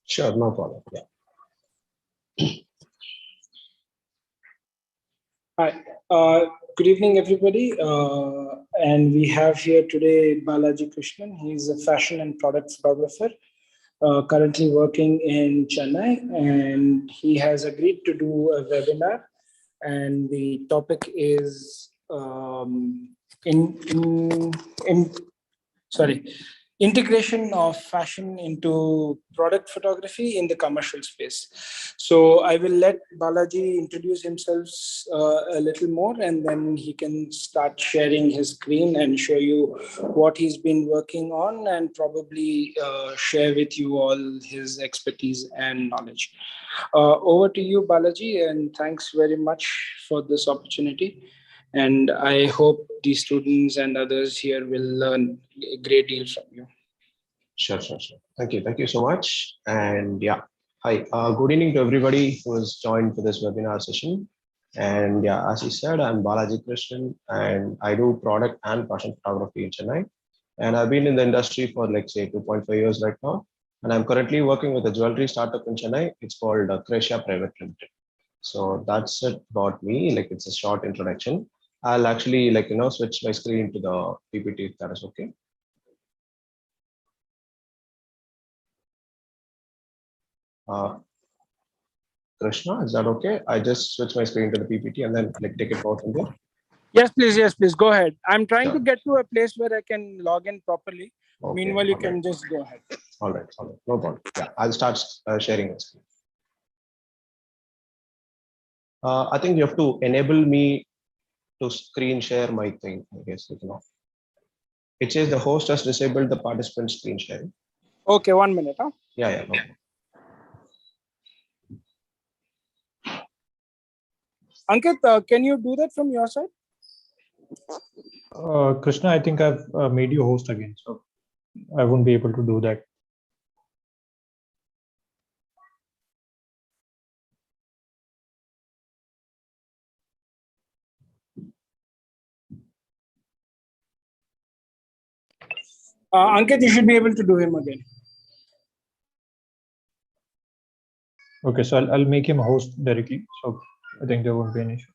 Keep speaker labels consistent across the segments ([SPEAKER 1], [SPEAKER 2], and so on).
[SPEAKER 1] Sure, no problem. Yeah.
[SPEAKER 2] Hi, good evening, everybody. And we have here today Balaji Krishnan. He's a fashion and product photographer, currently working in Chennai, and he has agreed to do a webinar. And the topic is integration of fashion into product photography in the commercial space. So I will let Balaji introduce himself a little more, and then he can start sharing his screen and show you what he's been working on, and probably share with you all his expertise and knowledge. Over to you, Balaji, and thanks very much for this opportunity. And I hope the students and others here will learn a great deal from you.
[SPEAKER 1] Sure. Thank you so much. And yeah, hi, good evening to everybody who has joined for this webinar session. And yeah, as you said, I'm Balaji Krishnan, and I do product and fashion photography in Chennai. And I've been in the industry for like say 2.5 years right now. And I'm currently working with a jewelry startup in Chennai. It's called Croatia Private Limited. So that's it about me. Like it's a short introduction. I'll actually switch my screen to the PPT if that is okay. Krishna, is that okay? I just switch my screen to the PPT and then take it forward from there.
[SPEAKER 2] Yes, please. Go ahead. I'm trying to get to a place where I can log in properly. Okay, meanwhile, you can just go ahead.
[SPEAKER 1] All right. No problem. Yeah, I'll start sharing my screen. I think you have to enable me to screen share my thing, I guess. It says the host has disabled the participant screen sharing.
[SPEAKER 2] Okay, 1 minute. Huh?
[SPEAKER 1] Yeah. No problem.
[SPEAKER 2] Ankit, can you do that from your side?
[SPEAKER 3] Krishna, I think I've made you host again, so I won't be able to do that.
[SPEAKER 2] Ankit, you should be able to do him again.
[SPEAKER 3] Okay, so I'll make him a host directly, so I think there won't be an issue.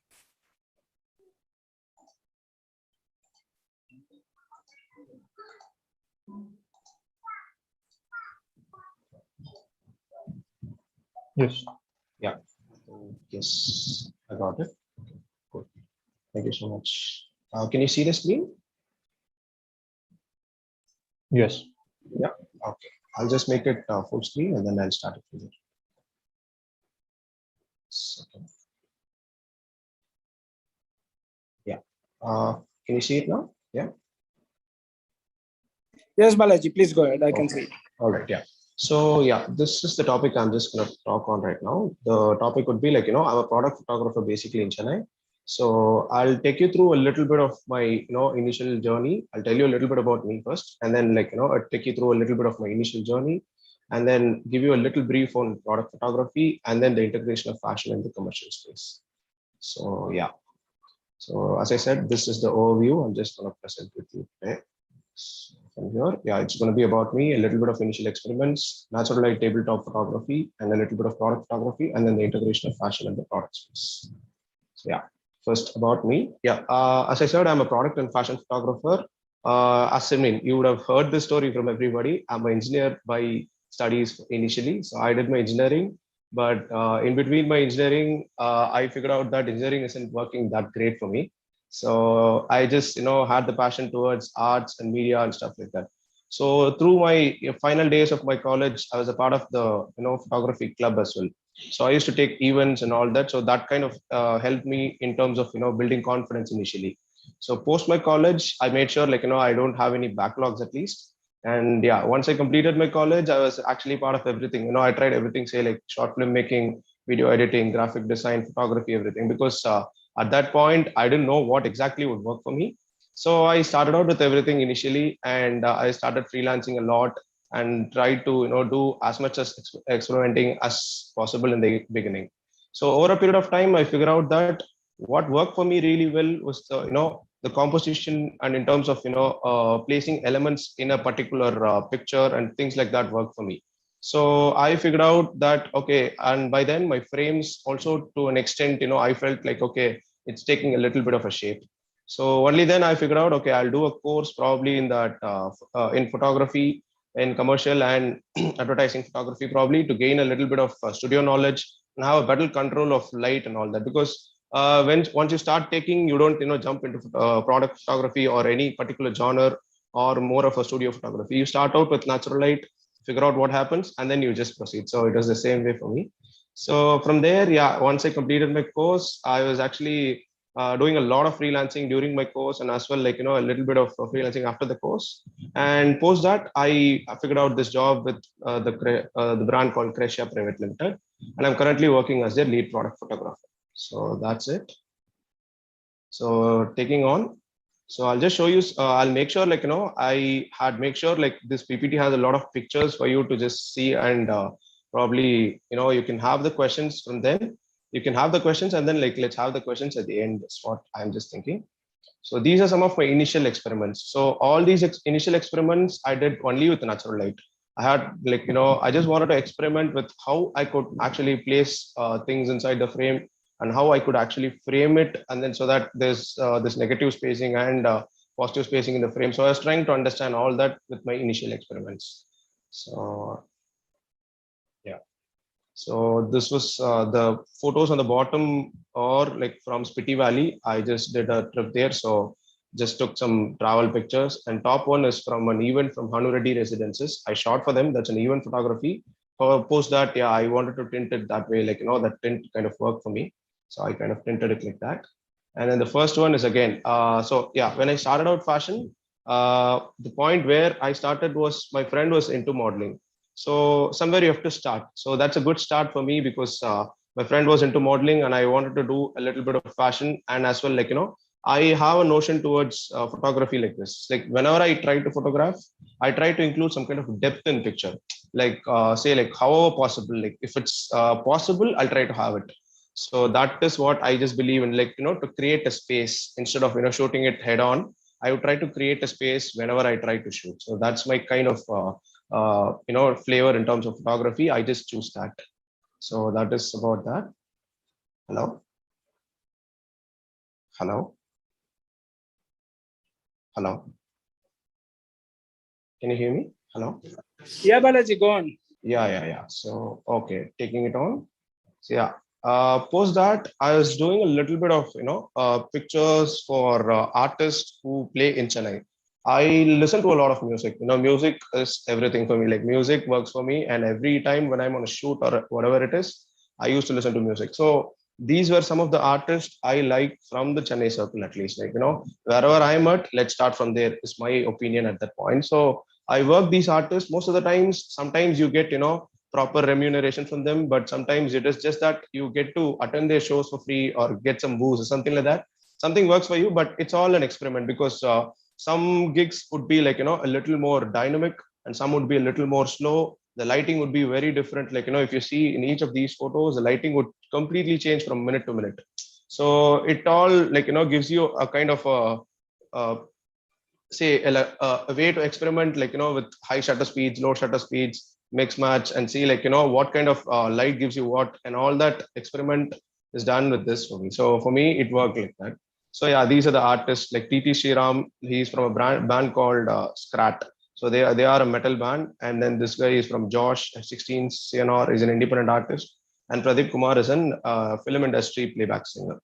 [SPEAKER 3] Yes.
[SPEAKER 1] Yeah. Yes, I got it. Okay, good. Thank you so much. Can you see the screen?
[SPEAKER 3] Yes.
[SPEAKER 1] Yeah. Okay. I'll just make it full screen and then I'll start it from there. Yeah. Can you see it now? Yeah.
[SPEAKER 2] Yes, Balaji, please go ahead. I can see it.
[SPEAKER 1] All right. Yeah. So yeah, this is the topic I'm just going to talk on right now. The topic would be I'm a product photographer basically in Chennai. So I'll take you through a little bit of my initial journey. I'll tell you a little bit about me first, and then I'll take you through a little bit of my initial journey, and then give you a little brief on product photography, and then the integration of fashion in the commercial space. So yeah. So as I said, this is the overview I'm just going to present with you today. So from here, yeah, it's going to be about me, a little bit of initial experiments, natural light tabletop photography, and a little bit of product photography, and then the integration of fashion in the product space. So yeah, first about me. Yeah, as I said, I'm a product and fashion photographer. You would have heard this story from everybody. I'm an engineer by studies initially. So I did my engineering, but in between my engineering, I figured out that engineering isn't working that great for me. So I just, had the passion towards arts and media and stuff like that. So through my final days of my college, I was a part of the, photography club as well. So I used to take events and all that. So that kind of helped me in terms of, building confidence initially. So post my college, I made sure I don't have any backlogs at least. And yeah, once I completed my college, I was actually part of everything. I tried everything, say like short film making, video editing, graphic design, photography, everything, because at that point, I didn't know what exactly would work for me. So I started out with everything initially, and I started freelancing a lot and tried to do as much as experimenting as possible in the beginning. So over a period of time, I figured out that what worked for me really well was the composition, and in terms of placing elements in a particular picture and things like that worked for me. So I figured out that, okay, and by then my frames also to an extent, I felt like, okay, it's taking a little bit of a shape. So only then I figured out, okay, I'll do a course probably in that, in photography, in commercial and advertising photography, probably to gain a little bit of studio knowledge and have a better control of light and all that. Because once you start taking, you don't, jump into product photography or any particular genre or more of a studio photography. You start out with natural light, figure out what happens, and then you just proceed. So it was the same way for me. So from there, yeah, once I completed my course, I was actually doing a lot of freelancing during my course, and as well, like, a little bit of freelancing after the course. And post that, I figured out this job with the brand called Crescia Private Limited, and I'm currently working as their lead product photographer. So that's it. So taking on, so I'll just show you, I'll make sure, like, I had make sure like this PPT has a lot of pictures for you to just see, and probably, you can have the questions from them. You can have the questions, and then, like, let's have the questions at the end. That's what I'm just thinking. So these are some of my initial experiments. So all these initial experiments I did only with natural light. I had, like, I just wanted to experiment with how I could actually place things inside the frame, and how I could actually frame it, and then so that there's this negative spacing and positive spacing in the frame. So I was trying to understand all that with my initial experiments. So yeah. So this was the photos on the bottom, or like from Spiti Valley. I just did a trip there. So just took some travel pictures, and top one is from an event from Hanureddy Residences. I shot for them. That's an event photography. Post that, yeah, I wanted to tint it that way, like, that tint kind of worked for me. So I kind of tinted it like that. And then the first one is again, so yeah, when I started out fashion, the point where I started was my friend was into modeling. So somewhere you have to start. So that's a good start for me, because my friend was into modeling and I wanted to do a little bit of fashion. And as well, like, I have a notion towards photography like this. Like whenever I try to photograph, I try to include some kind of depth in picture. Like say, like however possible, like if it's possible, I'll try to have it. So that is what I just believe in, like, to create a space instead of, shooting it head on. I would try to create a space whenever I try to shoot. So that's my kind of flavor in terms of photography. I just choose that. So that is about that. Hello. Hello. Hello. Can you hear me? Hello.
[SPEAKER 2] Yeah, Balaji, go on.
[SPEAKER 1] Yeah. So okay, taking it on. So yeah. Post that, I was doing a little bit of pictures for artists who play in Chennai. I listen to a lot of music. Music is everything for me. Like music works for me, and every time when I'm on a shoot or whatever it is, I used to listen to music. So these were some of the artists I like from the Chennai circle, at least. Like, wherever I'm at, let's start from there, is my opinion at that point. So I work these artists most of the times. Sometimes you get, proper remuneration from them, but sometimes it is just that you get to attend their shows for free or get some booze or something like that. Something works for you, but it's all an experiment, because some gigs would be like, a little more dynamic, and some would be a little more slow. The lighting would be very different. Like, if you see in each of these photos, the lighting would completely change from minute to minute. So it all, like, gives you a kind of say a way to experiment, like, with high shutter speeds, low shutter speeds, mix match, and see, like, what kind of light gives you what, and all that experiment is done with this for me. So for me, it worked like that. So yeah, these are the artists like TT Sriram. He's from a band called Scrat. So they are a metal band. And then this guy is from Josh 16 CNR, is an independent artist, and Pradeep Kumar is an film industry playback singer.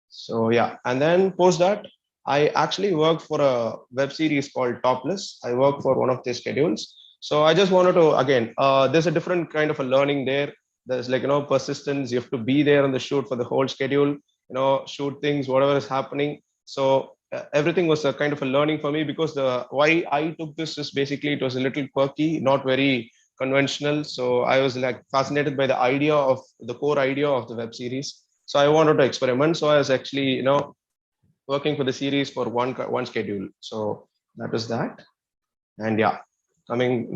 [SPEAKER 1] So yeah, and then post that, I actually worked for a web series called Topless. I worked for one of their schedules. So I just wanted to, again, there's a different kind of a learning there. There's like, persistence. You have to be there on the shoot for the whole schedule, shoot things, whatever is happening. So everything was a kind of a learning for me, because the why I took this is basically it was a little quirky, not very conventional. So I was like fascinated by the idea of the core idea of the web series. So I wanted to experiment. So I was actually, working for the series for one schedule. So that is that. And yeah, coming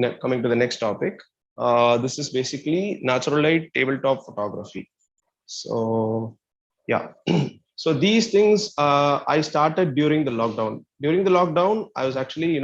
[SPEAKER 1] to the next topic. This is basically natural light tabletop photography. So yeah. So these things I started during the lockdown. During the lockdown, I was actually,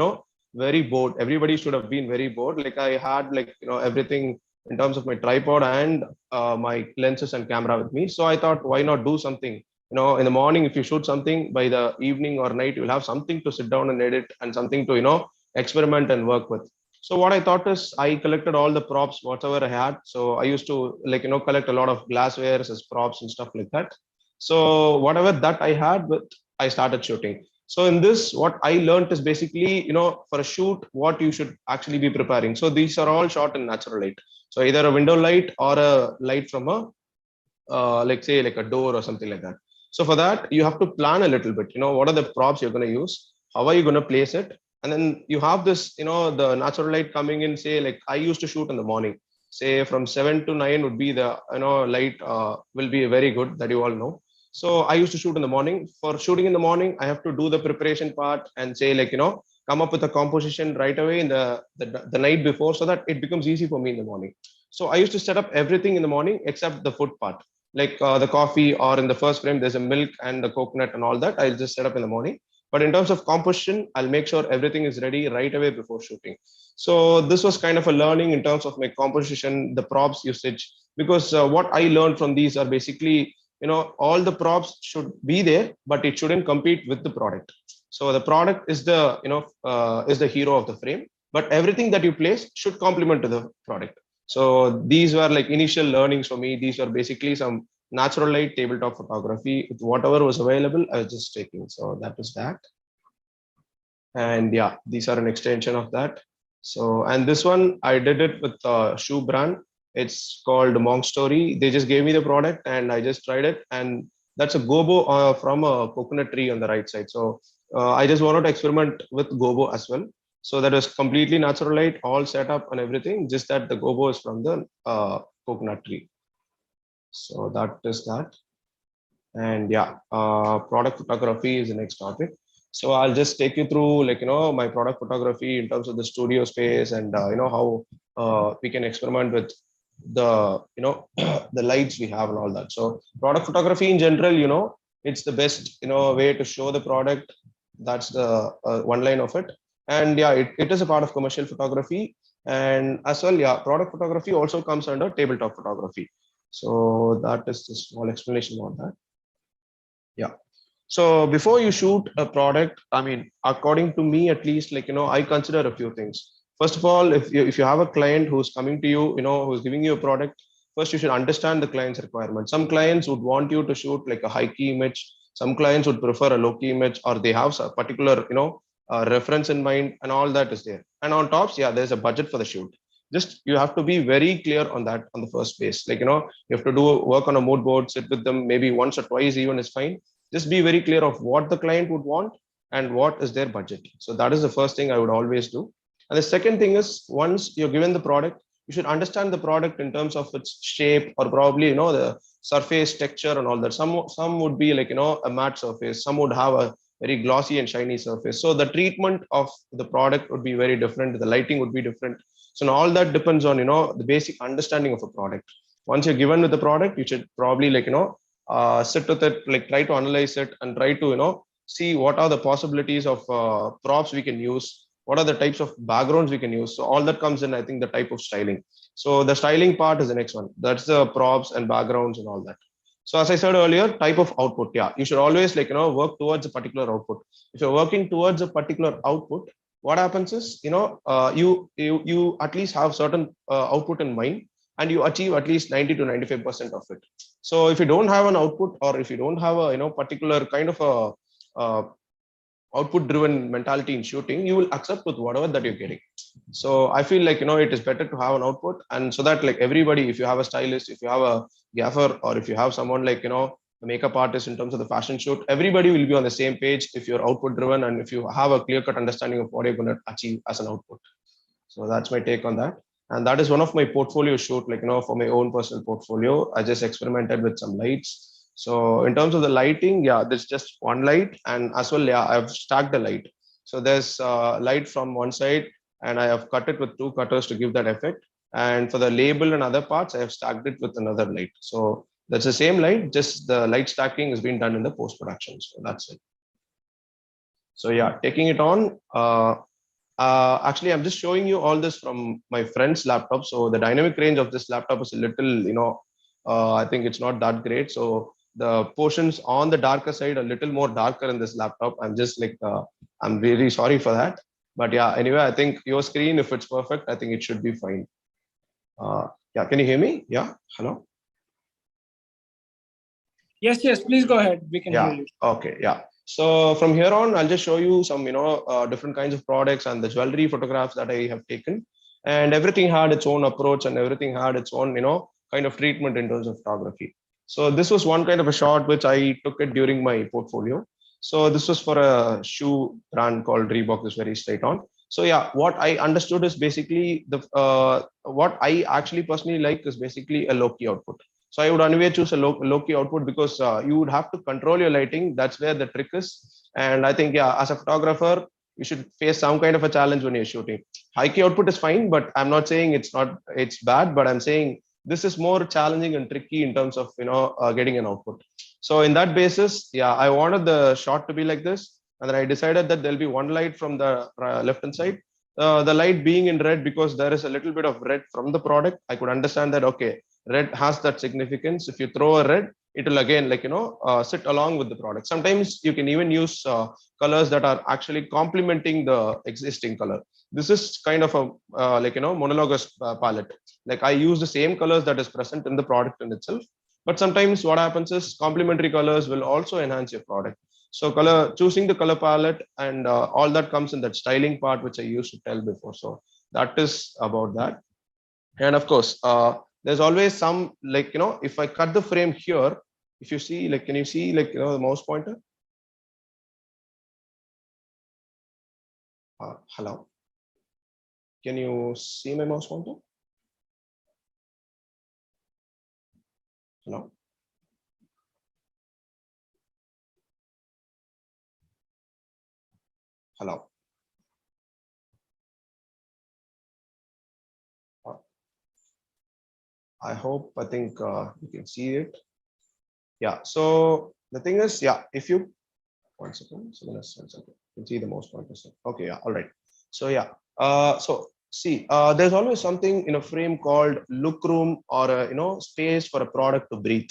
[SPEAKER 1] very bored. Everybody should have been very bored. Like I had like, everything in terms of my tripod and my lenses and camera with me. So I thought, why not do something? In the morning, if you shoot something, by the evening or night, you'll have something to sit down and edit and something to, experiment and work with. So what I thought is I collected all the props, whatever I had. So I used to like, collect a lot of glasswares as props and stuff like that. So whatever that I had with, I started shooting. So in this, what I learned is basically, for a shoot, what you should actually be preparing. So these are all shot in natural light. So either a window light or a light from a, like say like a door or something like that. So for that, you have to plan a little bit, what are the props you're going to use? How are you going to place it? And then you have this, the natural light coming in, say like I used to shoot in the morning, say from 7 to 9 would be the, light will be very good, that you all know. So I used to shoot in the morning. For shooting in the morning, I have to do the preparation part and say like, come up with a composition right away in the night before, so that it becomes easy for me in the morning. So I used to set up everything in the morning except the food part, like the coffee, or in the first frame, there's a milk and the coconut and all that. I'll just set up in the morning. But in terms of composition, I'll make sure everything is ready right away before shooting. So this was kind of a learning in terms of my composition, the props usage, because what I learned from these are basically, all the props should be there, but it shouldn't compete with the product. So the product is the, is the hero of the frame, but everything that you place should complement to the product. So these were like initial learnings for me. These were basically some natural light tabletop photography. With whatever was available, I was just taking. So that was that. And yeah, these are an extension of that. So, and this one, I did it with a shoe brand. It's called Monk Story. They just gave me the product and I just tried it. And that's a gobo from a coconut tree on the right side. So I just wanted to experiment with gobo as well. So that was completely natural light, all set up and everything, just that the gobo is from the coconut tree. So that is that. And yeah, product photography is the next topic. So I'll just take you through like, my product photography in terms of the studio space and, how we can experiment with the, the lights we have and all that. So product photography in general, it's the best, way to show the product. That's the one line of it. And yeah, it is a part of commercial photography. And as well, yeah, product photography also comes under tabletop photography. So that is the small explanation about that. Yeah. So before you shoot a product, I mean, according to me, at least, like, I consider a few things. First of all, if you have a client who's coming to you, who's giving you a product, first you should understand the client's requirements. Some clients would want you to shoot like a high key image. Some clients would prefer a low key image, or they have a particular, reference in mind, and all that is there. And on tops, yeah, there's a budget for the shoot. Just you have to be very clear on that on the first base. Like, you have to do work on a mood board, sit with them maybe once or twice even is fine. Just be very clear of what the client would want and what is their budget. So that is the first thing I would always do. And the second thing is, once you're given the product, you should understand the product in terms of its shape, or probably, the surface texture and all that. Some would be like, a matte surface. Some would have a very glossy and shiny surface. So the treatment of the product would be very different. The lighting would be different. So all that depends on, the basic understanding of a product. Once you're given with the product, you should probably like, sit with it, like try to analyze it and try to, see what are the possibilities of props we can use, what are the types of backgrounds we can use. So all that comes in, I think, the type of styling. So the styling part is the next one. That's the props and backgrounds and all that. So as I said earlier, type of output. Yeah, you should always like, work towards a particular output. If you're working towards a particular output, what happens is, you at least have certain output in mind, and you achieve at least 90 to 95% of it. So if you don't have an output, or if you don't have a, particular kind of a output driven mentality in shooting, you will accept with whatever that you're getting. So I feel like, it is better to have an output, and so that like everybody, if you have a stylist, if you have a gaffer, or if you have someone like, a makeup artist in terms of the fashion shoot, everybody will be on the same page if you're output driven, and if you have a clear cut understanding of what you're going to achieve as an output. So that's my take on that. And that is one of my portfolio shoot, like, for my own personal portfolio. I just experimented with some lights. So in terms of the lighting, yeah, there's just one light, and as well, yeah, I've stacked the light. So there's light from one side, and I have cut it with two cutters to give that effect. And for the label and other parts, I have stacked it with another light. So that's the same light, just the light stacking has been done in the post production. So that's it. So yeah, taking it on. Actually, I'm just showing you all this from my friend's laptop. So the dynamic range of this laptop is a little, I think it's not that great. So the portions on the darker side are a little more darker in this laptop. I'm just like, I'm really sorry for that. But yeah, anyway, I think your screen, if it's perfect, I think it should be fine. Yeah, can you hear me? Yeah, hello?
[SPEAKER 2] Yes, please go ahead. We can hear you.
[SPEAKER 1] Okay, yeah. So from here on, I'll just show you some, different kinds of products and the jewelry photographs that I have taken. And everything had its own approach and everything had its own, kind of treatment in terms of photography. So this was one kind of a shot which I took it during my portfolio. So this was for a shoe brand called Reebok, is very straight on. So yeah, what I understood is basically what I actually personally like is basically a low-key output. So I would anyway choose a low-key output because you would have to control your lighting. That's where the trick is. And I think, yeah, as a photographer, you should face some kind of a challenge when you're shooting. High-key output is fine, but I'm not saying it's bad, but I'm saying this is more challenging and tricky in terms of, getting an output. So in that basis, yeah, I wanted the shot to be like this. And then I decided that there'll be one light from the left-hand side. The light being in red because there is a little bit of red from the product. I could understand that, okay, red has that significance. If you throw a red, it will again sit along with the product. Sometimes you can even use colors that are actually complementing the existing color. This is kind of a monologous palette. Like I use the same colors that is present in the product in itself, but sometimes what happens is complementary colors will also enhance your product. So choosing the color palette and all that comes in that styling part, which I used to tell before. So that is about that. And of course, there's always some, if I cut the frame here, if you see, can you see, the mouse pointer? Hello, can you see my mouse pointer? Hello. Hello. I think you can see it. Yeah. So the thing is, yeah, if you, one second, you can see the mouse pointer. Okay. Yeah. All right. So yeah. So see, there's always something in a frame called look room or a, space for a product to breathe.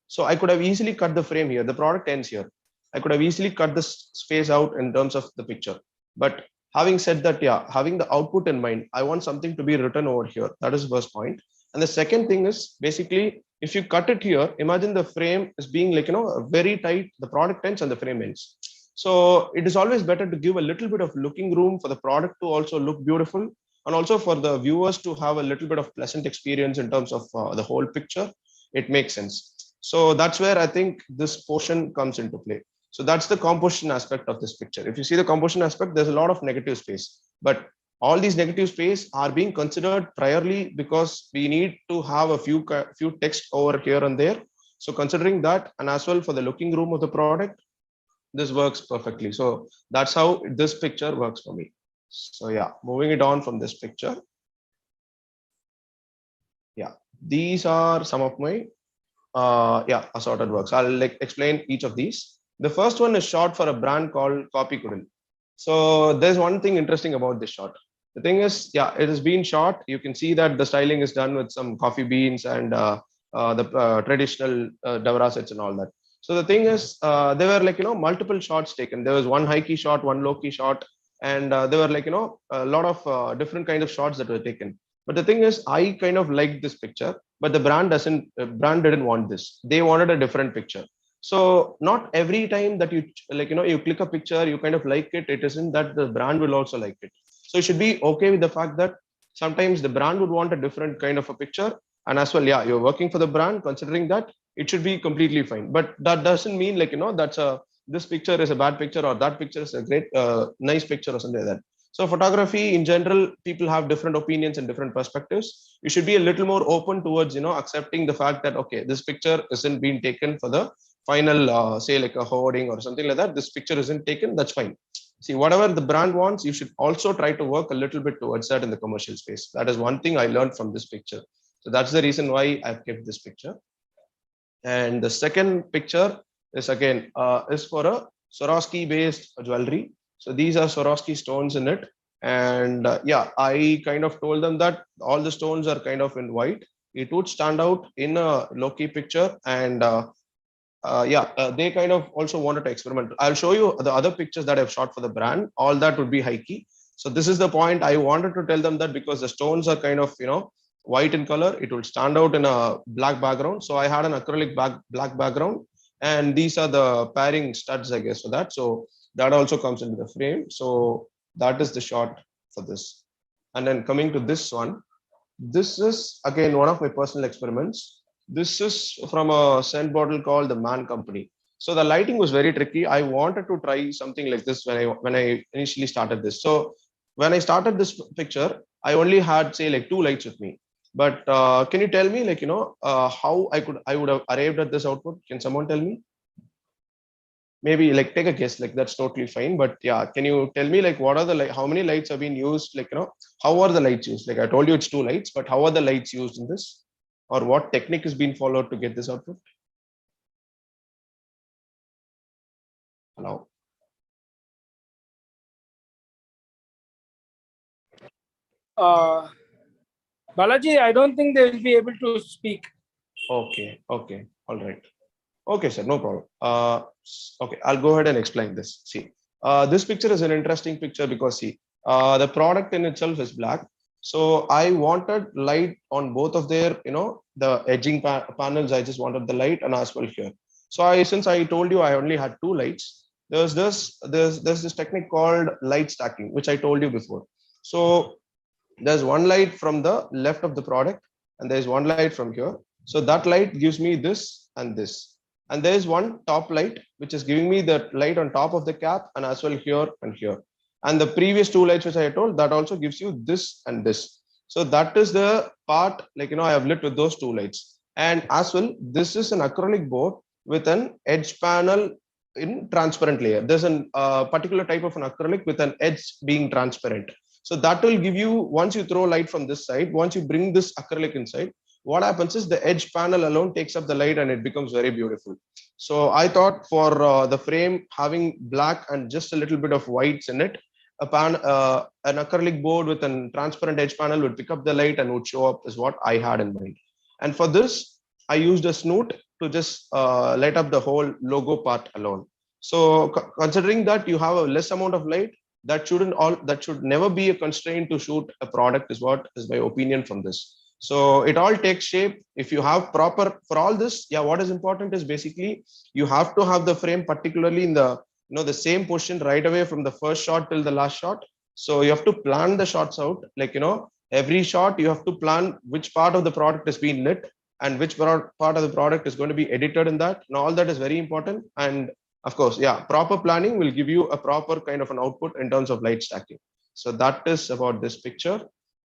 [SPEAKER 1] So I could have easily cut the frame here. The product ends here. I could have easily cut this space out in terms of the picture. But having said that, yeah, having the output in mind, I want something to be written over here. That is the first point. And the second thing is basically, if you cut it here, imagine the frame is being very tight, the product ends and the frame ends. So it is always better to give a little bit of looking room for the product to also look beautiful, and also for the viewers to have a little bit of pleasant experience in terms of the whole picture. It makes sense. So that's where I think this portion comes into play. So that's the composition aspect of this picture. If you see the composition aspect, there's a lot of negative space, but all these negative space are being considered priorly because we need to have a few text over here and there. So considering that, and as well for the looking room of the product, this works perfectly. So that's how this picture works for me. So yeah, moving it on from this picture. Yeah, these are some of my assorted works. I'll explain each of these. The first one is shot for a brand called Copy Kudal. So there's one thing interesting about this shot. The thing is, yeah, it has been shot. You can see that the styling is done with some coffee beans and the traditional Davra sets and all that. So the thing is, there were multiple shots taken. There was one high key shot, one low key shot, and there were a lot of different kinds of shots that were taken. But the thing is, I kind of liked this picture, but the brand didn't want this. They wanted a different picture. So not every time that you you click a picture, you kind of like it. It isn't that the brand will also like it. So you should be okay with the fact that sometimes the brand would want a different kind of a picture, and as well, yeah, you're working for the brand. Considering that, it should be completely fine. But that doesn't mean this picture is a bad picture or that picture is a great nice picture or something like that. So photography in general, people have different opinions and different perspectives. You should be a little more open towards accepting the fact that okay, this picture isn't being taken for the final say like a hoarding or something like that. This picture isn't taken, that's fine. See, whatever the brand wants, you should also try to work a little bit towards that in the commercial space. That is one thing I learned from this picture. So that's the reason why I've kept this picture. And the second picture is again is for a Swarovski based jewelry. So these are Swarovski stones in it. And yeah, I kind of told them that all the stones are kind of in white. It would stand out in a low-key picture, and they kind of also wanted to experiment. I'll show you the other pictures that I've shot for the brand. All that would be high key. So this is the point I wanted to tell them, that because the stones are kind of, white in color, it will stand out in a black background. So I had an acrylic black background, and these are the pairing studs, I guess, for that. So that also comes into the frame. So that is the shot for this. And then coming to this one, this is again one of my personal experiments. This is from a scent bottle called the Man Company. So the lighting was very tricky. I wanted to try something like this when I initially started this. So when I started this picture, I only had, say, like 2 lights with me. But can you tell me, like, how I would have arrived at this output? Can someone tell me? Maybe like take a guess, like that's totally fine. But yeah, can you tell me, like, what are the how many lights have been used? Like, how are the lights used? Like I told you, it's 2 lights, but how are the lights used in this? Or what technique is being followed to get this output? Hello.
[SPEAKER 2] Balaji, I don't think they will be able to speak.
[SPEAKER 1] Okay. All right. Okay, sir, no problem. Okay, I'll go ahead and explain this. See, this picture is an interesting picture because, see, the product in itself is black. So I wanted light on both of their, the edging panels. I just wanted the light, and as well here. So since I told you I only had 2 lights, there's this technique called light stacking, which I told you before. So there's one light from the left of the product, and there's one light from here. So that light gives me this and this. And there is one top light, which is giving me the light on top of the cap, and as well here and here. And the previous 2 lights, which I told, that also gives you this and this. So that is the part, like, I have lit with those 2 lights. And as well, this is an acrylic board with an edge panel in transparent layer. There's a particular type of an acrylic with an edge being transparent. So that will give you, once you throw light from this side, once you bring this acrylic inside, what happens is the edge panel alone takes up the light, and it becomes very beautiful. So I thought for the frame having black and just a little bit of whites in it, an acrylic board with a transparent edge panel would pick up the light and would show up, is what I had in mind. And for this, I used a snoot to just light up the whole logo part alone. So considering that you have a less amount of light, that should never be a constraint to shoot a product, is what is my opinion from this. So it all takes shape if you have proper, for all this. Yeah, what is important is basically you have to have the frame particularly in the the same position right away from the first shot till the last shot. So you have to plan the shots out, like, every shot you have to plan which part of the product is being lit and which part of the product is going to be edited in that, and all that is very important. And of course, yeah, proper planning will give you a proper kind of an output in terms of light stacking. So that is about this picture.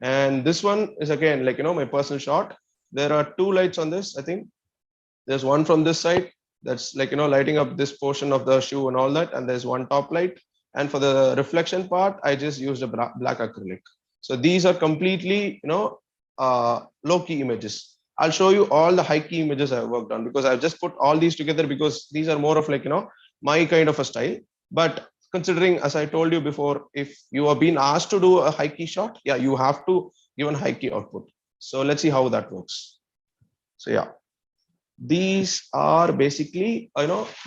[SPEAKER 1] And this one is again, like, my personal shot. There are 2 lights on this. I think there's one from this side that's, like, lighting up this portion of the shoe and all that. And there's one top light. And for the reflection part, I just used a black acrylic. So these are completely, low key images. I'll show you all the high key images I've worked on, because I've just put all these together because these are more of, like, my kind of a style. But considering, as I told you before, if you are being asked to do a high key shot, yeah, you have to give a high key output. So let's see how that works. So yeah, these are basically,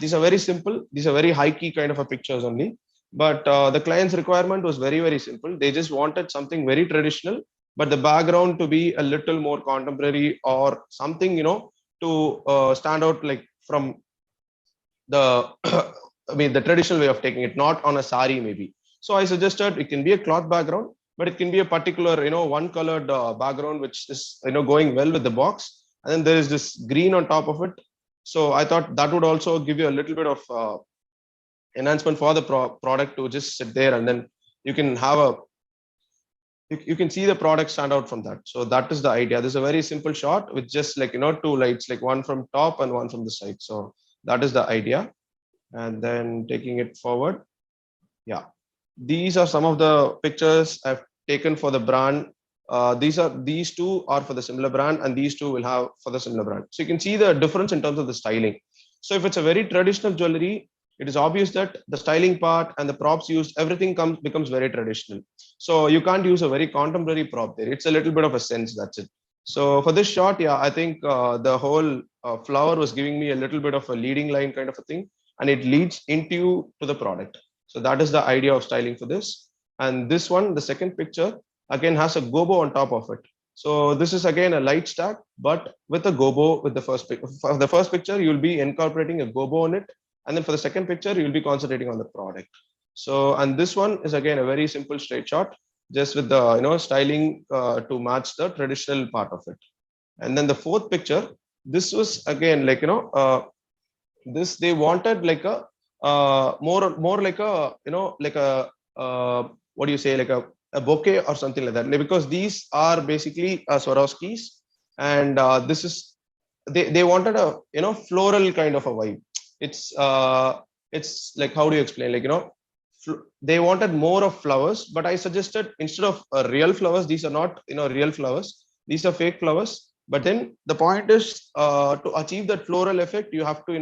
[SPEAKER 1] these are very simple. These are very high key kind of a pictures only. But the client's requirement was very, very simple. They just wanted something very traditional, but the background to be a little more contemporary or something, to stand out, like, from the the traditional way of taking it, not on a sari maybe. So I suggested it can be a cloth background, but it can be a particular, one colored background, which is, going well with the box. And then there is this green on top of it. So I thought that would also give you a little bit of enhancement for the product to just sit there, and then you can have you can see the product stand out from that. So that is the idea. This is a very simple shot with just, like, 2 lights, like one from top and one from the side. So that is the idea. And then taking it forward, yeah, these are some of the pictures I've taken for the brand. These 2 are for the similar brand, and these 2 will have for the similar brand. So you can see the difference in terms of the styling. So if it's a very traditional jewelry, it is obvious that the styling part and the props used, everything becomes very traditional. So you can't use a very contemporary prop there. It's a little bit of a sense, that's it. So for this shot, yeah, I think the whole flower was giving me a little bit of a leading line kind of a thing, and it leads into to the product. So that is the idea of styling for this. And this one, the second picture, again has a gobo on top of it. So this is again a light stack, but with a gobo with the first picture. For the first picture, you'll be incorporating a gobo on it. And then for the second picture, you'll be concentrating on the product. So, and this one is again a very simple straight shot, just with the, styling to match the traditional part of it. And then the fourth picture, this was again like, this, they wanted like a, more like a, like a, what do you say, like a bouquet or something like that, because these are basically Swarovskis, and this is, they wanted a, floral kind of a vibe. It's like, how do you explain, like, they wanted more of flowers, but I suggested instead of real flowers, these are not, real flowers, these are fake flowers. But then the point is, to achieve that floral effect, you have to,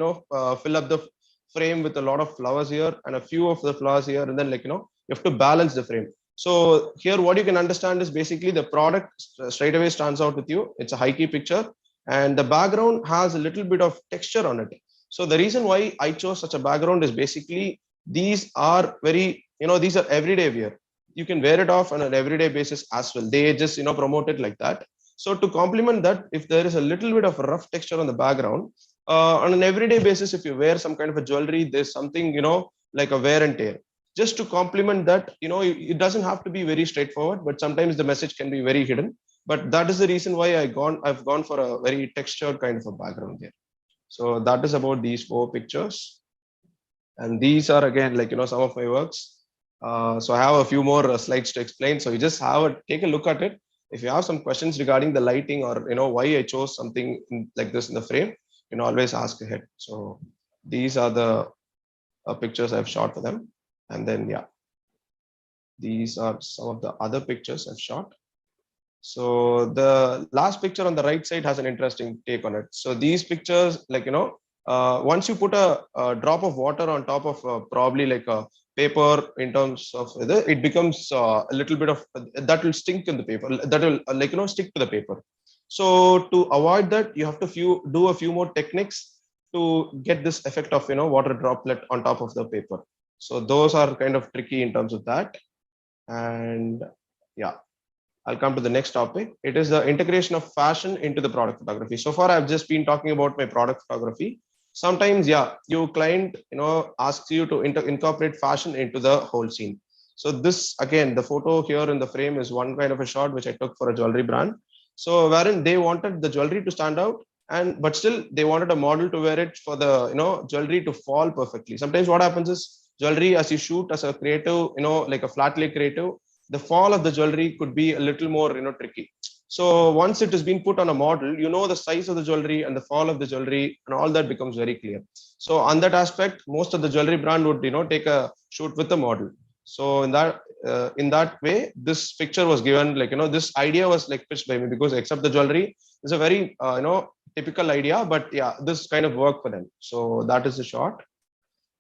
[SPEAKER 1] fill up the frame with a lot of flowers here and a few of the flowers here, and then, like, you have to balance the frame. So here what you can understand is basically the product straight away stands out with you. It's a high key picture, and the background has a little bit of texture on it. So the reason why I chose such a background is basically these are very, these are everyday wear. You can wear it off on an everyday basis as well. They just, promote it like that. So to complement that, if there is a little bit of rough texture on the background, on an everyday basis, if you wear some kind of a jewelry, there's something, like a wear and tear. Just to complement that, it doesn't have to be very straightforward, but sometimes the message can be very hidden. But that is the reason why I've gone for a very textured kind of a background here. So that is about these 4 pictures. And these are again, like, some of my works. So I have a few more slides to explain. So you just take a look at it. If you have some questions regarding the lighting or, why I chose something like this in the frame, you can always ask ahead. So these are the pictures I've shot for them. And then, yeah, these are some of the other pictures I've shot. So the last picture on the right side has an interesting take on it. So these pictures, like, once you put a drop of water on top of probably like a paper, in terms of it becomes a little bit of that will stink in the paper, that will like, stick to the paper. So to avoid that, you have to do a few more techniques to get this effect of, water droplet on top of the paper. So those are kind of tricky in terms of that. And yeah, I'll come to the next topic. It is the integration of fashion into the product photography. So far, I've just been talking about my product photography. Sometimes, yeah, your client, asks you to incorporate fashion into the whole scene. So this, again, the photo here in the frame is one kind of a shot which I took for a jewelry brand. So wherein they wanted the jewelry to stand out, but still they wanted a model to wear it for the, jewelry to fall perfectly. Sometimes what happens is jewelry, as you shoot as a creative, like a flat lay creative, the fall of the jewelry could be a little more, tricky. So once it has been put on a model, the size of the jewelry and the fall of the jewelry and all that becomes very clear. So on that aspect, most of the jewelry brand would, take a shoot with the model. So in that way, this picture was given, like, this idea was like pitched by me, because except the jewelry is a very, typical idea, but yeah, this kind of worked for them. So that is the shot.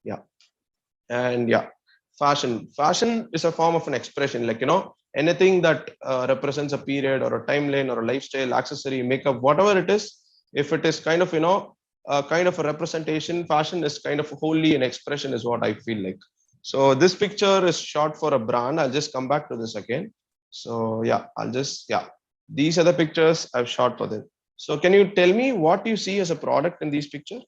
[SPEAKER 1] Yeah. And yeah, fashion is a form of an expression, like, anything that represents a period or a timeline or a lifestyle, accessory, makeup, whatever it is. If it is kind of, kind of a representation, fashion is kind of wholly an expression, is what I feel like. So this picture is shot for a brand. I'll just come back to this again. So yeah, these are the pictures I've shot for them. So can you tell me what you see as a product in these pictures?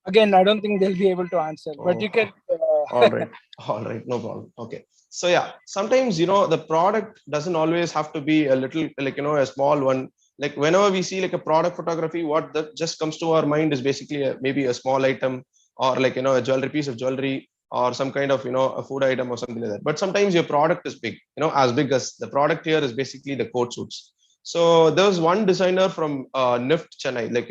[SPEAKER 2] Again, I don't think they'll be able to answer, but you can.
[SPEAKER 1] All right, no problem. Okay, so yeah, sometimes, the product doesn't always have to be a little, like, a small one. Like whenever we see like a product photography, what that just comes to our mind is basically maybe a small item, or like, a jewelry, piece of jewelry, or some kind of, a food item or something like that. But sometimes your product is big, as big as the product here is basically the coat suits. So there was one designer from NIFT Chennai, like,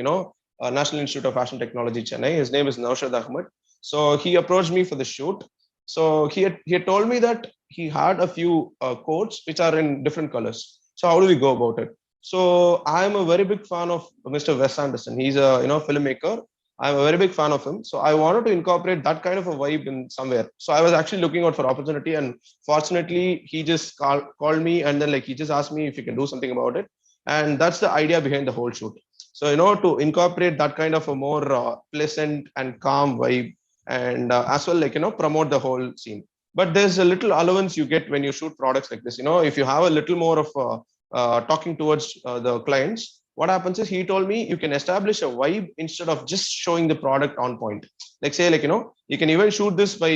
[SPEAKER 1] National Institute of Fashion Technology, Chennai. His name is Naushad Ahmed. So he approached me for the shoot. So he had told me that he had a few coats which are in different colors. So how do we go about it? So I am a very big fan of Mr. Wes Anderson. He's a filmmaker. I'm a very big fan of him. So I wanted to incorporate that kind of a vibe in somewhere. So I was actually looking out for opportunity, and fortunately he just called me, and then like he just asked me if he can do something about it. And that's the idea behind the whole shoot. So, to incorporate that kind of a more pleasant and calm vibe, and as well, like, promote the whole scene. But there's a little allowance you get when you shoot products like this. If you have a little more of talking towards the clients, what happens is he told me you can establish a vibe instead of just showing the product on point. Like say, like, you can even shoot this by,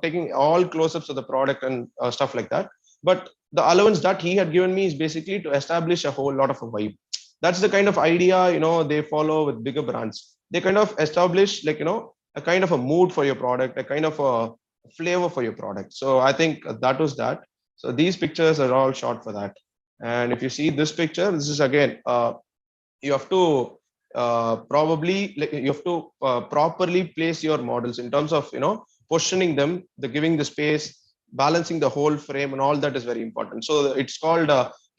[SPEAKER 1] taking all close-ups of the product and stuff like that. But the allowance that he had given me is basically to establish a whole lot of a vibe. That's the kind of idea, they follow with bigger brands. They kind of establish, like, a kind of a mood for your product, a kind of a flavor for your product. So I think that was that. So these pictures are all shot for that. And if you see this picture, this is again, you have to probably, like, you have to properly place your models in terms of, positioning them, the giving the space, balancing the whole frame, and all that is very important. So it's called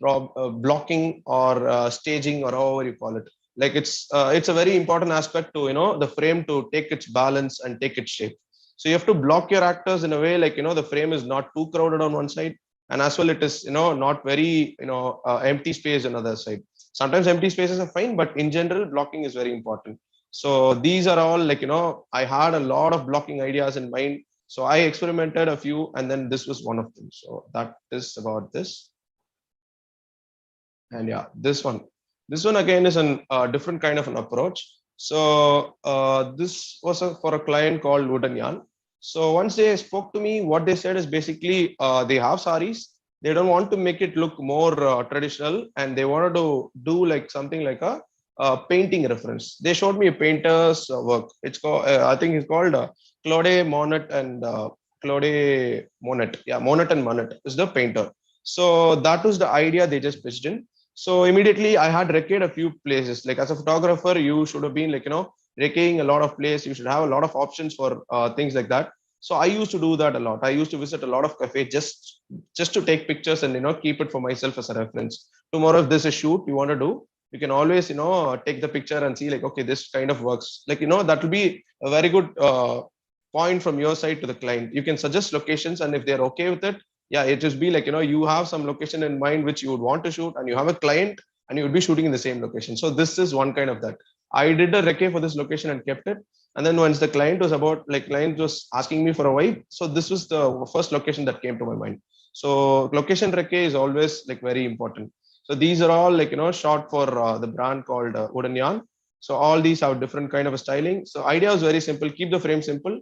[SPEAKER 1] blocking or staging, or however you call it. Like it's a very important aspect to, the frame to take its balance and take its shape. So you have to block your actors in a way, like, the frame is not too crowded on one side, and as well it is, not very, empty space on the other side. Sometimes empty spaces are fine, but in general, blocking is very important. So these are all, like, I had a lot of blocking ideas in mind. So I experimented a few, and then this was one of them. So that is about this. And yeah, this one again is a different kind of an approach. So this was for a client called Wooden Yarn. So once they spoke to me, what they said is basically they have saris. They don't want to make it look more traditional, and they wanted to do like something like a painting reference. They showed me a painter's work. It's called, I think it's called Claude Monet and Claude Monet. Yeah, Monet and Monet is the painter. So that was the idea they just pitched in. So immediately I had recceed a few places. Like as a photographer, you should have been like, recceing a lot of places. You should have a lot of options for things like that. So I used to do that a lot. I used to visit a lot of cafes just to take pictures and, keep it for myself as a reference. Tomorrow, if there's a shoot you want to do, you can always, take the picture and see like, okay, this kind of works. Like, that will be a very good point from your side to the client. You can suggest locations, and if they're okay with it, yeah, it just be like, you have some location in mind which you would want to shoot, and you have a client and you would be shooting in the same location. So this is one kind of that. I did a recce for this location and kept it. And then once the client was asking me for a vibe, so this was the first location that came to my mind. So location recce is always like very important. So these are all like, shot for the brand called Wooden Yarn. So all these have different kind of a styling. So idea is very simple. Keep the frame simple.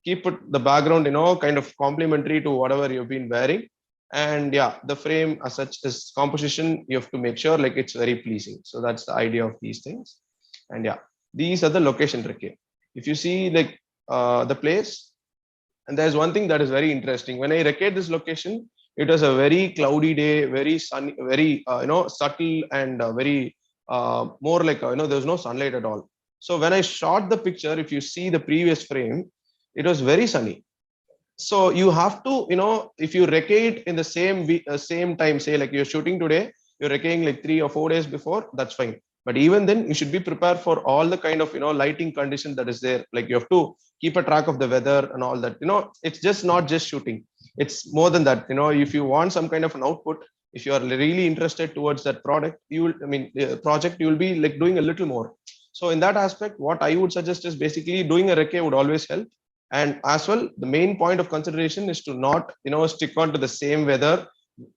[SPEAKER 1] Keep it the background, kind of complementary to whatever you've been wearing. And yeah, the frame as such is composition. You have to make sure like it's very pleasing. So that's the idea of these things. And yeah, these are the location recce. If you see like the place, and there's one thing that is very interesting. When I recce this location, it was a very cloudy day, very sunny, very subtle, and very more like there's no sunlight at all. So when I shot the picture, if you see the previous frame, it was very sunny. So you have to, if you recce it in the same time, say like you're shooting today, you're recceing like 3 or 4 days before, that's fine. But even then, you should be prepared for all the kind of lighting condition that is there. Like you have to keep a track of the weather and all that. It's just not just shooting. It's more than that. If you want some kind of an output, if you are really interested towards that project, you will be like doing a little more. So in that aspect, what I would suggest is basically doing a recce would always help. And as well, the main point of consideration is to not, stick on to the same weather.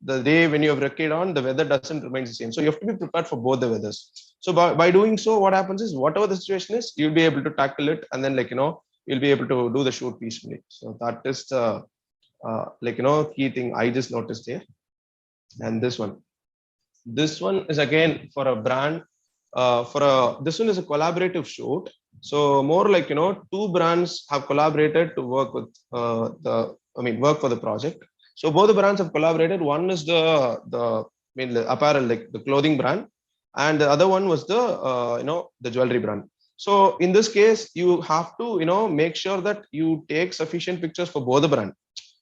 [SPEAKER 1] The day when you have recceed on, the weather doesn't remain the same. So you have to be prepared for both the weathers. So by doing so, what happens is whatever the situation is, you'll be able to tackle it, and then you'll be able to do the shoot peacefully. So that is the key thing I just noticed here. And this one is again for a brand. This one is a collaborative shoot. So more like two brands have collaborated to work with work for the project. So both the brands have collaborated. One is the apparel, like the clothing brand, and the other one was the jewelry brand. So in this case, you have to make sure that you take sufficient pictures for both the brand,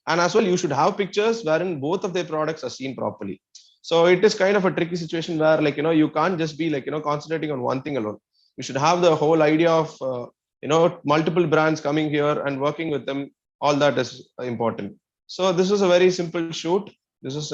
[SPEAKER 1] and as well you should have pictures wherein both of their products are seen properly. So it is kind of a tricky situation where you can't just be concentrating on one thing alone. You should have the whole idea of multiple brands coming here and working with them, all that is important. So this was a very simple shoot. This is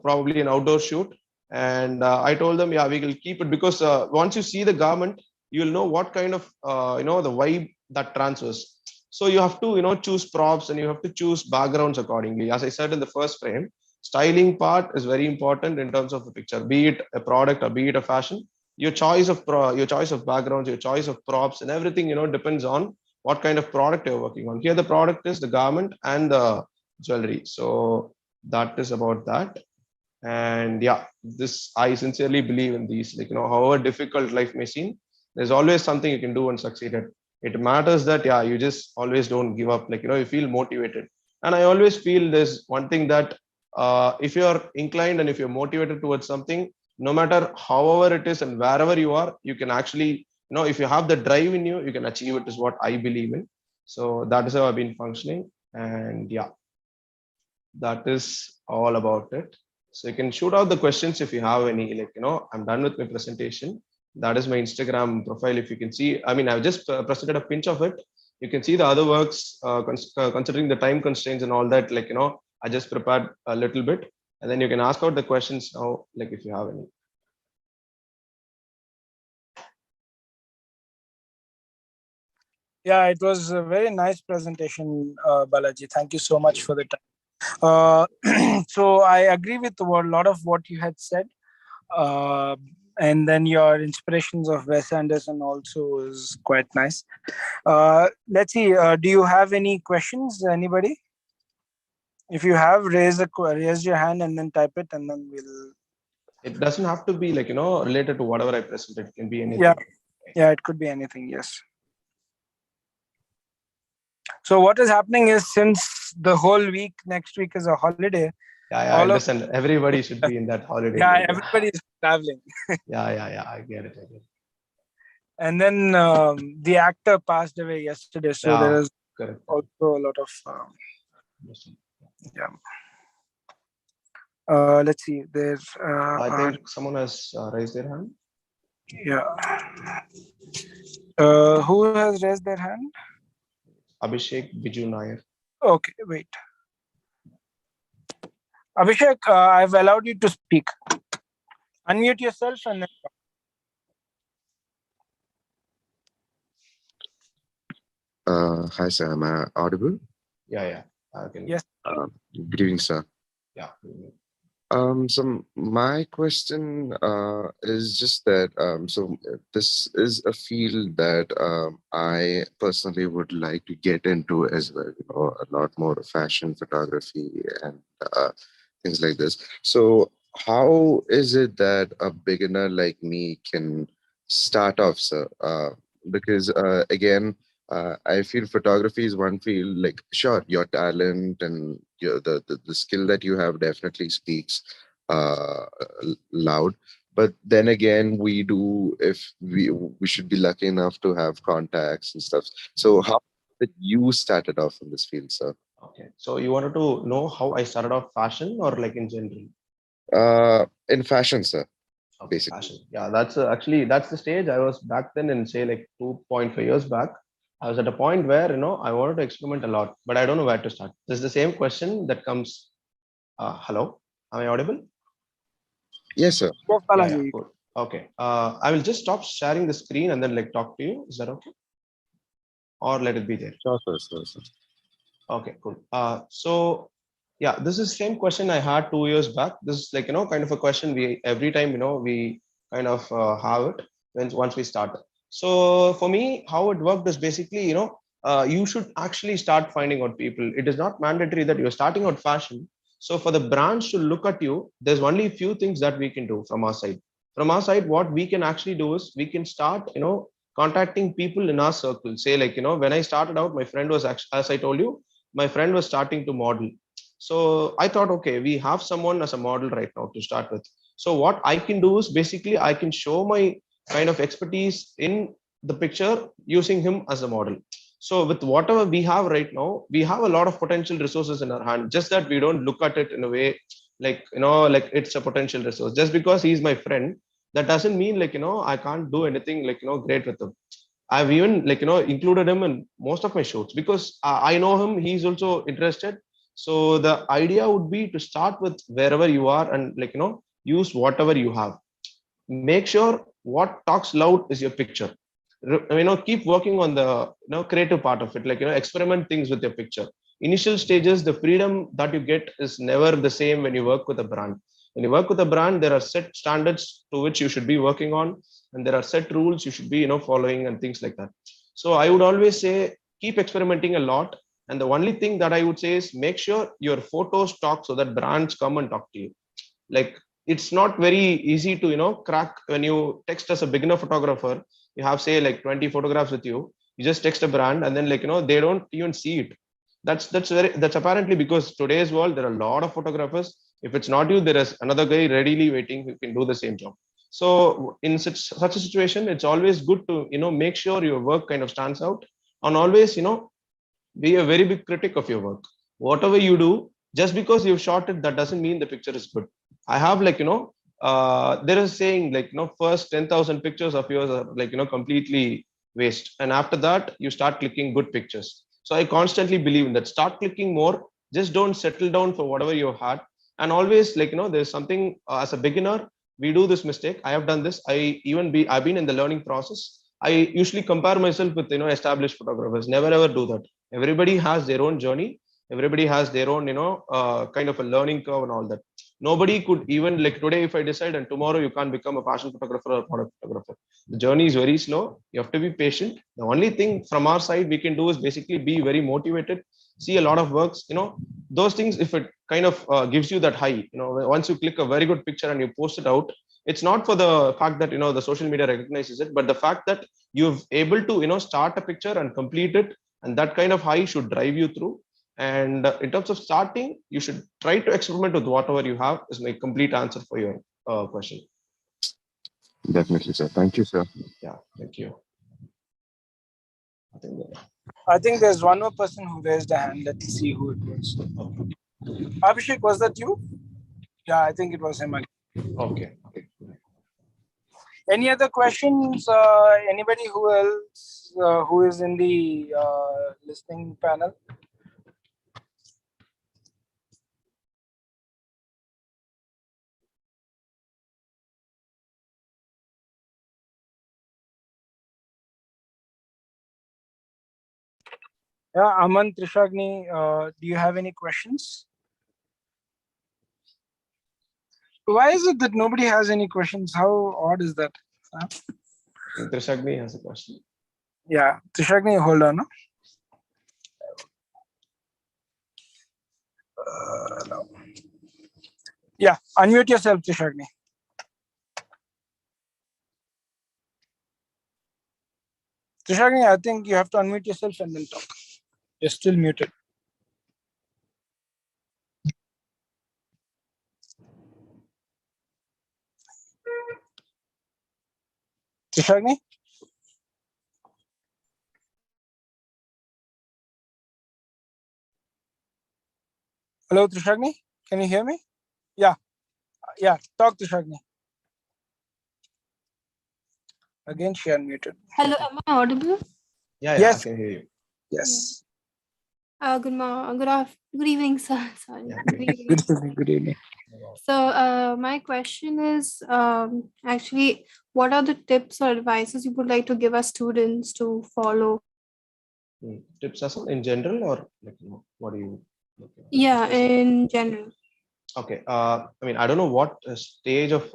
[SPEAKER 1] probably an outdoor shoot. And I told them, yeah, we will keep it, because once you see the garment, you'll know what kind of, the vibe that transfers. So you have to, choose props, and you have to choose backgrounds accordingly. As I said in the first frame, styling part is very important in terms of the picture, be it a product or be it a fashion. Your choice of backgrounds, your choice of props, and everything, depends on what kind of product you're working on. Here, the product is the garment and the jewelry. So that is about that. And yeah, this, I sincerely believe in these, however difficult life may seem, there's always something you can do and succeed at. It matters that, yeah, you just always don't give up, you feel motivated. And I always feel there's one thing that if you're inclined and if you're motivated towards something, no matter however it is and wherever you are, you can actually, if you have the drive in you, you can achieve it, is what I believe in. So that is how I've been functioning. And yeah, that is all about it. So you can shoot out the questions if you have any, I'm done with my presentation. That is my Instagram profile. If you can see, I mean, I've just presented a pinch of it. You can see the other works, considering the time constraints and all that, I just prepared a little bit, and then you can ask out the questions now, if you have any.
[SPEAKER 2] Yeah, it was a very nice presentation, Balaji. Thank you so much for the time. So I agree with a lot of what you had said. And then your inspirations of Wes Anderson also is quite nice. Let's see, do you have any questions, anybody? If you have, raise your hand and then type it, and then we'll...
[SPEAKER 1] It doesn't have to be related to whatever I presented. It can be anything.
[SPEAKER 2] Yeah, it could be anything, yes. So what is happening is, since the whole week, next week is a holiday.
[SPEAKER 1] Yeah, I understand. Everybody should be in that holiday.
[SPEAKER 2] Yeah, everybody is traveling.
[SPEAKER 1] Yeah, I get it.
[SPEAKER 2] And then the actor passed away yesterday, so there is also a lot of let's see, there's
[SPEAKER 1] I think someone has raised their hand.
[SPEAKER 2] Yeah. Who has raised their hand?
[SPEAKER 1] Abhishek Biju Nair.
[SPEAKER 2] Okay, wait. Abhishek, I've allowed you to speak. Unmute yourself and then talk.
[SPEAKER 4] Hi, sir. Am I audible?
[SPEAKER 1] Yeah.
[SPEAKER 2] Yes.
[SPEAKER 4] Good evening, sir.
[SPEAKER 1] Yeah.
[SPEAKER 4] So my question is just that, so this is a field that I personally would like to get into as well, a lot more fashion photography and things like this. So how is it that a beginner like me can start off, sir? Because again, I feel photography is one field, like, sure, your talent and the skill that you have definitely speaks loud. But then again, we should be lucky enough to have contacts and stuff. So how did you started off in this field, sir?
[SPEAKER 1] Okay. So you wanted to know how I started off fashion, or in general?
[SPEAKER 4] In fashion, sir.
[SPEAKER 1] Okay, basically. Fashion. Yeah, that's the stage I was back then, in say 2.5 years back. I was at a point where I wanted to experiment a lot, but I don't know where to start. This is the same question that comes. Hello, am I audible?
[SPEAKER 4] Yes, sir.
[SPEAKER 1] Yeah, cool. Okay. I will just stop sharing the screen and then talk to you. Is that okay? Or let it be there?
[SPEAKER 4] Sure.
[SPEAKER 1] Okay, cool. So yeah, this is the same question I had 2 years back. This is kind of a question we every time we kind of have it once we start. So for me, how it worked is basically you should actually start finding out people. It is not mandatory that you're starting out fashion. So for the brands to look at you, there's only a few things that we can do from our side. From our side, what we can actually do is we can start contacting people in our circle. Say when I started out, my friend was actually, as I told you, my friend was starting to model. So I thought, okay, we have someone as a model right now to start with. So what I can do is basically I can show my kind of expertise in the picture using him as a model. So with whatever we have right now, we have a lot of potential resources in our hand, just that we don't look at it in a way like it's a potential resource. Just because he's my friend, that doesn't mean I can't do anything great with him. I've even included him in most of my shoots because I know him. He's also interested. So the idea would be to start with wherever you are and use whatever you have. Make sure what talks loud is your picture. Keep working on the creative part of it, experiment things with your picture. Initial stages, the freedom that you get is never the same when you work with a brand. When you work with a brand, there are set standards to which you should be working on, and there are set rules you should be following and things like that. So I would always say keep experimenting a lot, and the only thing that I would say is make sure your photos talk so that brands come and talk to you. Like, it's not very easy to crack when you text as a beginner photographer. You have say like 20 photographs with you. You just text a brand and then they don't even see it. That's apparently because today's world there are a lot of photographers. If it's not you, there is another guy readily waiting who can do the same job. So in such a situation, it's always good to make sure your work kind of stands out, and always be a very big critic of your work. Whatever you do, just because you've shot it, that doesn't mean the picture is good. I have there is saying first 10,000 pictures of yours are completely waste, and after that you start clicking good pictures. So I constantly believe in that. Start clicking more. Just don't settle down for whatever you had, and always there's something as a beginner we do this mistake. I have done this. I've been in the learning process. I usually compare myself with established photographers. Never ever do that. Everybody has their own journey. Everybody has their own kind of a learning curve and all that. Nobody could even, like, today if I decide and tomorrow you can't become a fashion photographer or product photographer. The journey is very slow. You have to be patient. The only thing from our side we can do is basically be very motivated, see a lot of works, those things. If it kind of gives you that high, once you click a very good picture and you post it out, it's not for the fact that the social media recognizes it, but the fact that you've able to start a picture and complete it, and that kind of high should drive you through. And in terms of starting, you should try to experiment with whatever you have, is my complete answer for your question.
[SPEAKER 4] Definitely, sir. Thank you, sir.
[SPEAKER 1] Yeah, thank you.
[SPEAKER 2] I think there's one more person who raised a hand. Let's see who it was.
[SPEAKER 1] Okay.
[SPEAKER 2] Abhishek, was that you? Yeah, I think it was him.
[SPEAKER 1] Okay.
[SPEAKER 2] Any other questions? Anybody who else who is in the listening panel? Yeah, Aman, Trishagni, do you have any questions? Why is it that nobody has any questions? How odd is that? Huh?
[SPEAKER 1] Trishagni has a question.
[SPEAKER 2] Yeah, Trishagni, hold on. No. Yeah, unmute yourself, Trishagni. Trishagni, I think you have to unmute yourself and then talk. You're still muted. Trishagni? Hello, Trishagni? Can you hear me? Yeah. Talk, Trishagni. Again, she unmuted.
[SPEAKER 5] Hello, am I audible?
[SPEAKER 1] Yeah,
[SPEAKER 2] Yes.
[SPEAKER 1] I can hear you.
[SPEAKER 2] Yes.
[SPEAKER 5] Good evening, sir. Sorry.
[SPEAKER 1] Yeah.
[SPEAKER 2] Good evening.
[SPEAKER 5] So, my question is actually, what are the tips or advices you would like to give our students to follow?
[SPEAKER 1] Tips as in general, or what do you?
[SPEAKER 5] Yeah, in general.
[SPEAKER 1] Okay. I mean, I don't know what stage of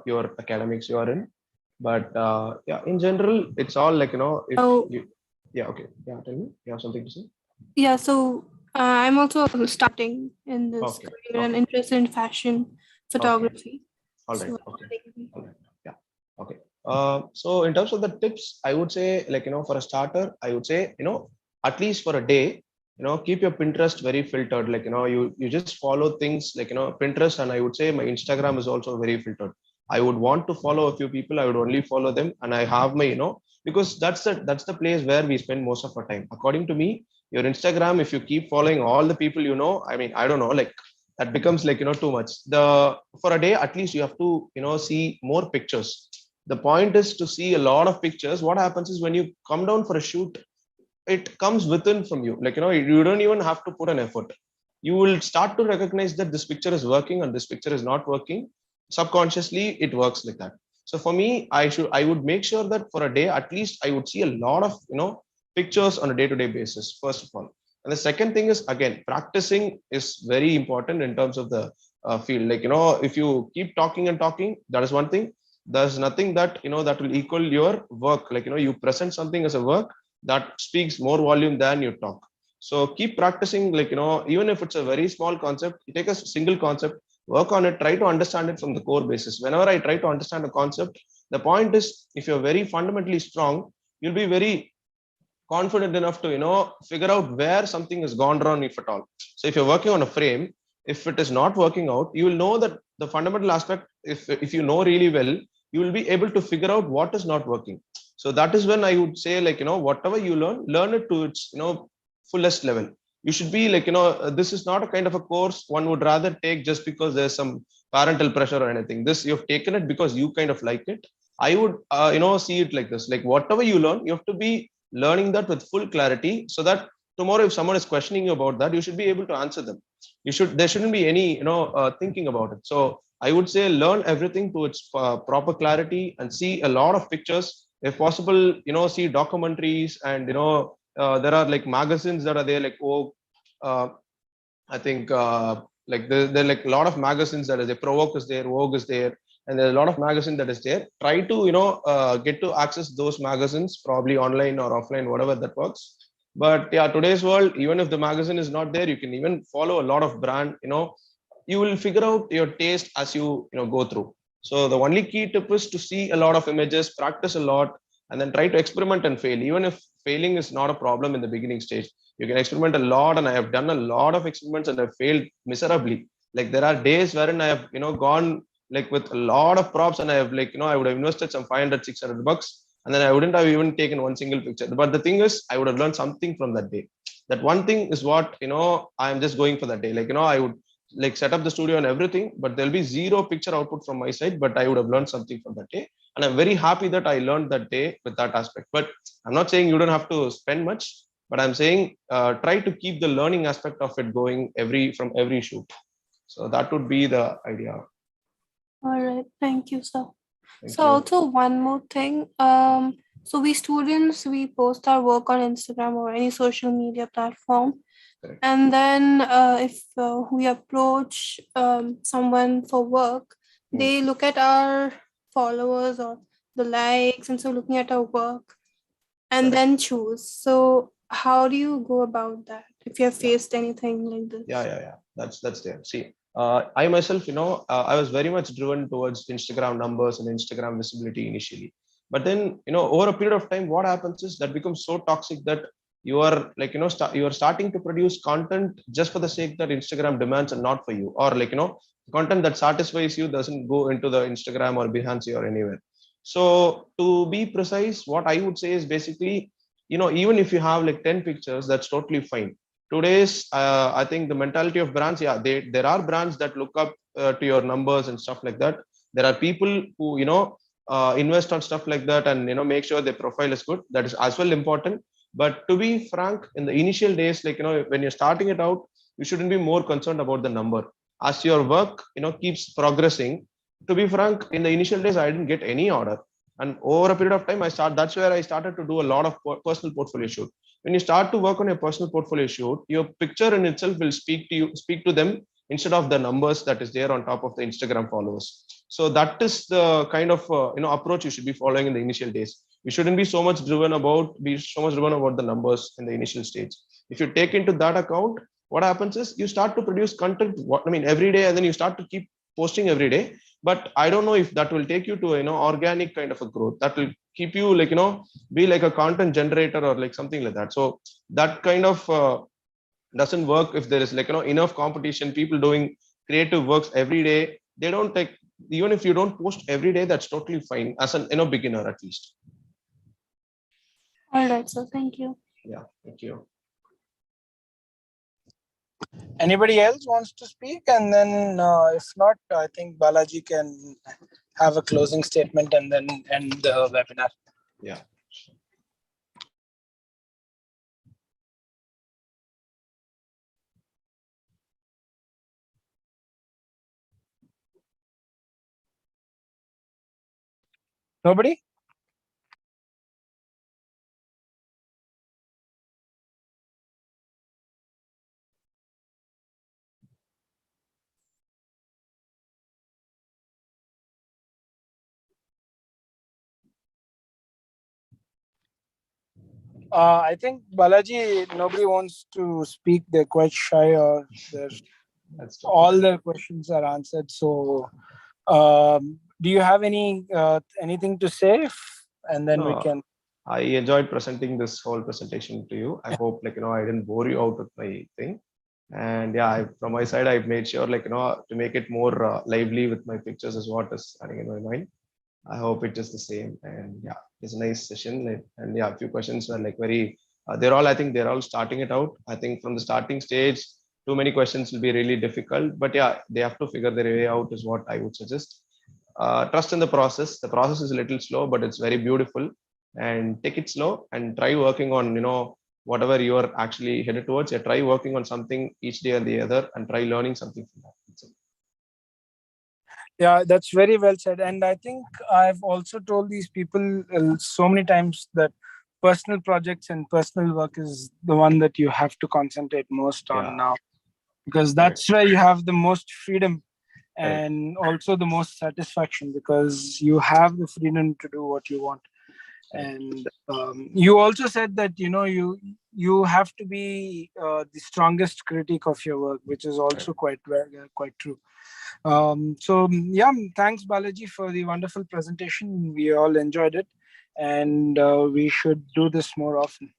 [SPEAKER 1] your academics you are in, but yeah, in general, it's all if yeah, okay. Yeah, tell me. You have something to say?
[SPEAKER 5] Yeah, so I'm also starting in this
[SPEAKER 1] Okay.
[SPEAKER 5] career and interested in fashion photography.
[SPEAKER 1] All right.
[SPEAKER 5] So,
[SPEAKER 1] Okay. All right. Yeah. Okay. So in terms of the tips, I would say for a starter, I would say at least for a day, keep your Pinterest very filtered. You just follow things Pinterest, and I would say my Instagram is also very filtered. I would want to follow a few people. I would only follow them, and I have my because that's the place where we spend most of our time. According to me, your Instagram, if you keep following all the people I mean, I don't know, that becomes too much. For a day at least you have to see more pictures. The point is to see a lot of pictures. What happens is when you come down for a shoot, it comes within from you. Like, you don't even have to put an effort. You will start to recognize that this picture is working and this picture is not working. Subconsciously, it works like that. So for me, I would make sure that for a day, at least I would see a lot of, pictures on a day-to-day basis, first of all. And the second thing is, again, practicing is very important in terms of the field. Like, if you keep talking and talking, that is one thing. There's nothing that, that will equal your work. Like, you present something as a work that speaks more volume than you talk. So keep practicing, like, even if it's a very small concept, you take a single concept, work on it, try to understand it from the core basis. Whenever I try to understand a concept, the point is, if you're very fundamentally strong, you'll be very confident enough to, figure out where something has gone wrong, if at all. So if you're working on a frame, if it is not working out, you will know that the fundamental aspect, if you know really well, you will be able to figure out what is not working. So that is when I would say, like, whatever you learn it to its, fullest level. You should be like, this is not a kind of a course one would rather take just because there's some parental pressure or anything. This, you've taken it because you kind of like it. I would, see it like this, like whatever you learn, you have to be learning that with full clarity, so that tomorrow, if someone is questioning you about that, you should be able to answer them. There shouldn't be any, thinking about it. So I would say learn everything to its proper clarity and see a lot of pictures. If possible, see documentaries, and, there are like magazines that are there, like I think like there are like a lot of magazines that are there. Provoke is there, Vogue is there, and there's a lot of magazine that is there. Try to get to access those magazines, probably online or offline, whatever that works. But yeah, today's world, even if the magazine is not there, you can even follow a lot of brand. You will figure out your taste as you go through. So the only key tip is to see a lot of images, practice a lot, and then try to experiment and fail. Even if failing is not a problem in the beginning stage, you can experiment a lot. And I have done a lot of experiments and I failed miserably. Like, there are days wherein I have gone like with a lot of props, and I have, like, I would have invested some 500-600 bucks, and then I wouldn't have even taken one single picture. But the thing is, I would have learned something from that day. That one thing is what I'm just going for that day. Like, I would like set up the studio and everything, but there'll be zero picture output from my side, but I would have learned something from that day. And I'm very happy that I learned that day with that aspect. But I'm not saying you don't have to spend much, but I'm saying try to keep the learning aspect of it going from every shoot. So that would be the idea.
[SPEAKER 5] All right, thank you, sir.
[SPEAKER 1] Thank
[SPEAKER 5] So
[SPEAKER 1] you.
[SPEAKER 5] also one more thing. So we students, we post our work on Instagram or any social media platform.
[SPEAKER 1] Correct.
[SPEAKER 5] And then if we approach someone for work, they look at our followers or the likes, and so looking at our work and then choose. So how do you go about that if you have faced anything like this?
[SPEAKER 1] Yeah. That's there. See, I myself, I was very much driven towards Instagram numbers and Instagram visibility initially. But then, over a period of time, what happens is that becomes so toxic that you are like, you are starting to produce content just for the sake that Instagram demands and not for you. Or like, content that satisfies you doesn't go into the Instagram or Behance or anywhere. So to be precise, what I would say is basically, even if you have like 10 pictures, that's totally fine. Today's, I think the mentality of brands, there are brands that look up to your numbers and stuff like that. There are people who, invest on stuff like that and, make sure their profile is good. That is as well important. But to be frank, in the initial days, like, when you're starting it out, you shouldn't be more concerned about the number. As your work, keeps progressing, to be frank, in the initial days, I didn't get any order. And over a period of time, that's where I started to do a lot of personal portfolio shoot. When you start to work on your personal portfolio shoot, your picture in itself will speak to them instead of the numbers that is there on top of the Instagram followers. So that is the kind of approach you should be following in the initial days. You shouldn't be so much driven about the numbers in the initial stage. If you take into that account, what happens is you start to produce content, every day, and then you start to keep posting every day. But I don't know if that will take you to organic kind of a growth that will keep you like be like a content generator or like something like that. So that kind of doesn't work if there is like enough competition, people doing creative works every day. They don't take, even if you don't post every day, that's totally fine as an beginner at least.
[SPEAKER 5] All right, so thank you.
[SPEAKER 1] Yeah, thank you.
[SPEAKER 2] Anybody else wants to speak? And then if not, I think Balaji can have a closing statement and then end the webinar.
[SPEAKER 1] Yeah.
[SPEAKER 2] Nobody? I think Balaji, nobody wants to speak. They're quite shy, or all their questions are answered. So, do you have anything to say? And then we
[SPEAKER 1] No,
[SPEAKER 2] can.
[SPEAKER 1] I enjoyed presenting this whole presentation to you. I hope I didn't bore you out with my thing. And yeah, from my side, I've made sure to make it more lively with my pictures is what is running in my mind. I hope it is the same. And yeah, it's a nice session. And yeah, a few questions were very, I think they're all starting it out. I think from the starting stage, too many questions will be really difficult, but yeah, they have to figure their way out is what I would suggest. Trust in the process. The process is a little slow, but it's very beautiful, and take it slow and try working on, whatever you are actually headed towards. Yeah, try working on something each day or the other and try learning something from that.
[SPEAKER 2] Yeah, that's very well said. And I think I've also told these people so many times that personal projects and personal work is the one that you have to concentrate most on now, because that's where you have the most freedom and also the most satisfaction, because you have the freedom to do what you want. And you also said that you have to be the strongest critic of your work, which is also quite true. So yeah, thanks Balaji for the wonderful presentation. We all enjoyed it, and we should do this more often.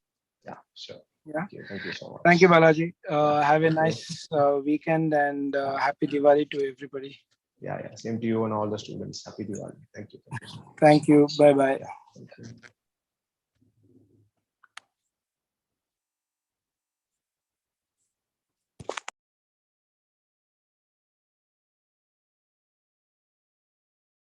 [SPEAKER 1] Yeah, sure.
[SPEAKER 2] Yeah.
[SPEAKER 1] Thank you so much.
[SPEAKER 2] Thank you, Balaji. Have a nice weekend, and happy Diwali to everybody.
[SPEAKER 1] Yeah, same to you and all the students. Happy Diwali. Thank you.
[SPEAKER 2] Thank you. Bye bye.
[SPEAKER 1] Thank you.